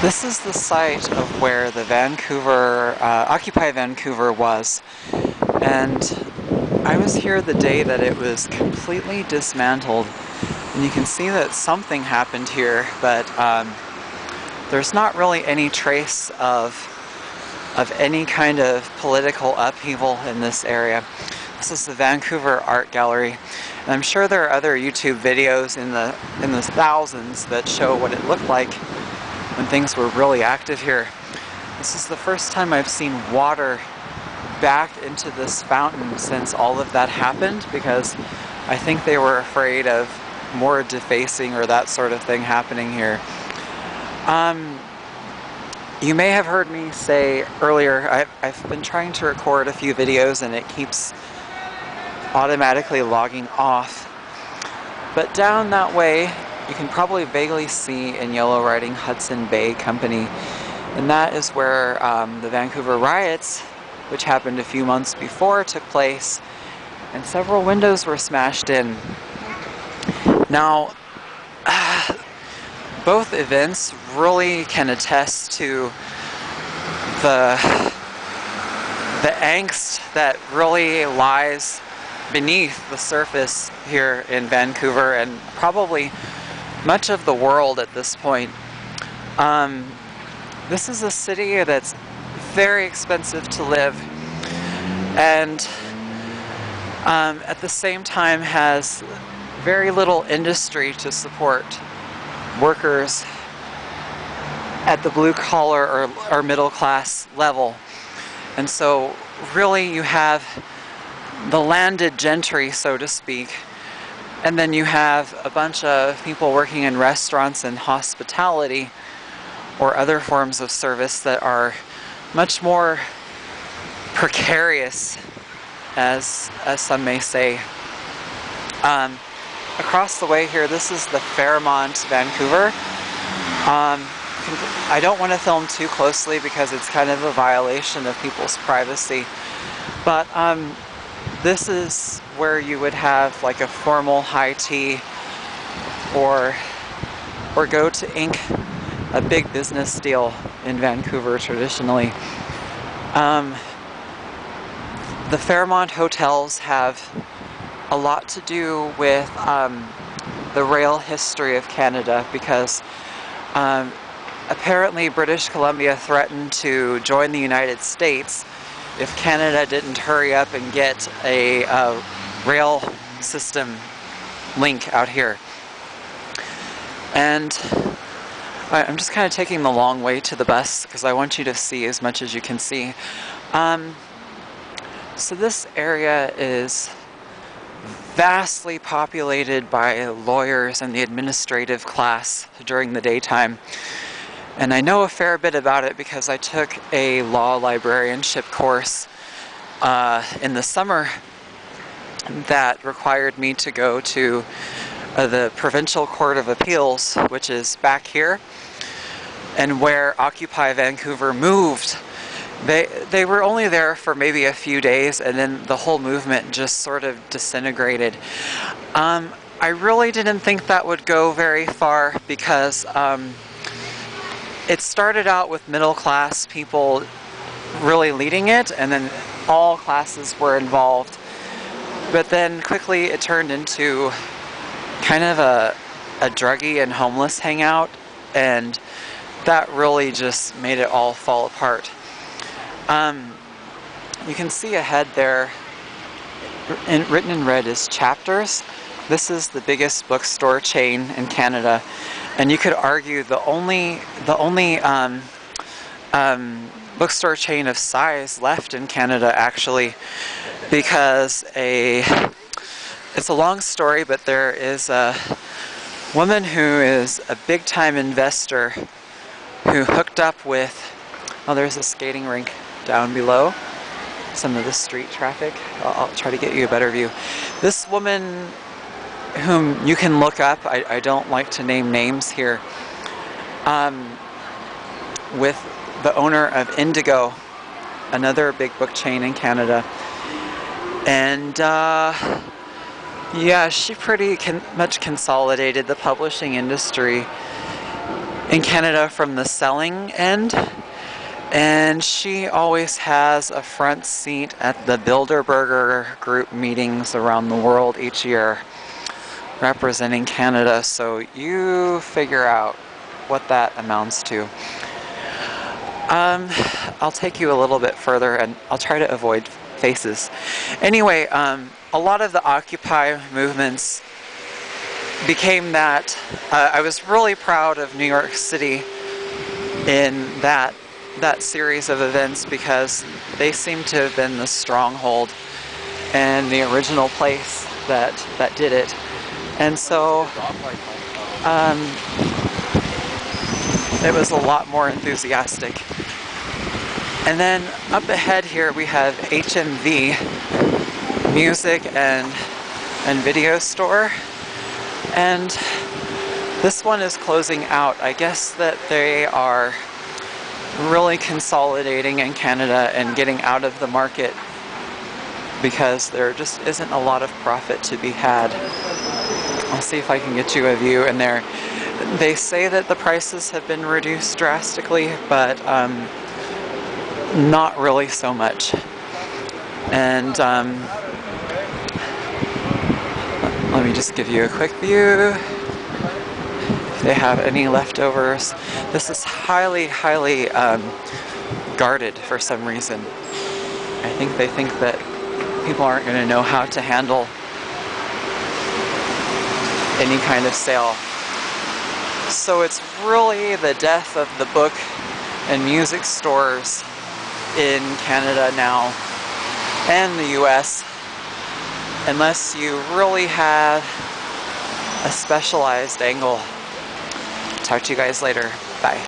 This is the site of where the Occupy Vancouver was, and I was here the day that it was completely dismantled, and you can see that something happened here, but there's not really any trace of any kind of political upheaval in this area. This is the Vancouver Art Gallery, and I'm sure there are other YouTube videos in the thousands that show what it looked like when things were really active here. This is the first time I've seen water back into this fountain since all of that happened, because I think they were afraid of more defacing or that sort of thing happening here. You may have heard me say earlier, I've been trying to record a few videos and it keeps automatically logging off. But down that way, you can probably vaguely see in yellow writing Hudson Bay Company, and that is where the Vancouver riots, which happened a few months before, took place, and several windows were smashed in. Now, both events really can attest to the angst that really lies beneath the surface here in Vancouver, and probably much of the world at this point. This is a city that's very expensive to live, and at the same time has very little industry to support workers at the blue collar or middle class level. And so really you have the landed gentry, so to speak, and then you have a bunch of people working in restaurants and hospitality or other forms of service that are much more precarious, as some may say. Across the way here, this is the Fairmont, Vancouver. I don't want to film too closely because it's kind of a violation of people's privacy, but this is where you would have like a formal high tea or go to ink a big business deal in Vancouver traditionally. The Fairmont hotels have a lot to do with the rail history of Canada, because apparently British Columbia threatened to join the United States if Canada didn't hurry up and get a rail system link out here. And I'm just kind of taking the long way to the bus because I want you to see as much as you can see. So this area is vastly populated by lawyers and the administrative class during the daytime. And I know a fair bit about it because I took a law librarianship course in the summer that required me to go to the Provincial Court of Appeals, which is back here, and where Occupy Vancouver moved. They were only there for maybe a few days, and then the whole movement just sort of disintegrated. I really didn't think that would go very far because it started out with middle class people really leading it, and then all classes were involved. But then quickly it turned into kind of a druggie and homeless hangout, and that really just made it all fall apart. You can see ahead there, written in red, is Chapters. This is the biggest bookstore chain in Canada, and you could argue the only bookstore chain of size left in Canada, actually, because it's a long story, but there is a woman who is a big-time investor who hooked up with, oh, there's a skating rink down below some of the street traffic. I'll try to get you a better view. This woman, whom you can look up, I don't like to name names here, with the owner of Indigo, another big book chain in Canada. And yeah, she pretty much consolidated the publishing industry in Canada from the selling end, and she always has a front seat at the Bilderberg group meetings around the world each year representing Canada, so you figure out what that amounts to. I'll take you a little bit further and I'll try to avoid faces. Anyway, a lot of the Occupy movements became that. I was really proud of New York City in that series of events because they seem to have been the stronghold and the original place that did it. And so it was a lot more enthusiastic. And then up ahead here we have HMV, music and video store. And this one is closing out. I guess that they are really consolidating in Canada and getting out of the market because there just isn't a lot of profit to be had. I'll see if I can get you a view in there. They say that the prices have been reduced drastically, but not really so much. And let me just give you a quick view. If they have any leftovers. This is highly, highly guarded for some reason. I think they think that people aren't going to know how to handle any kind of sale. So it's really the death of the book and music stores in Canada now and the US, unless you really have a specialized angle. Talk to you guys later. Bye.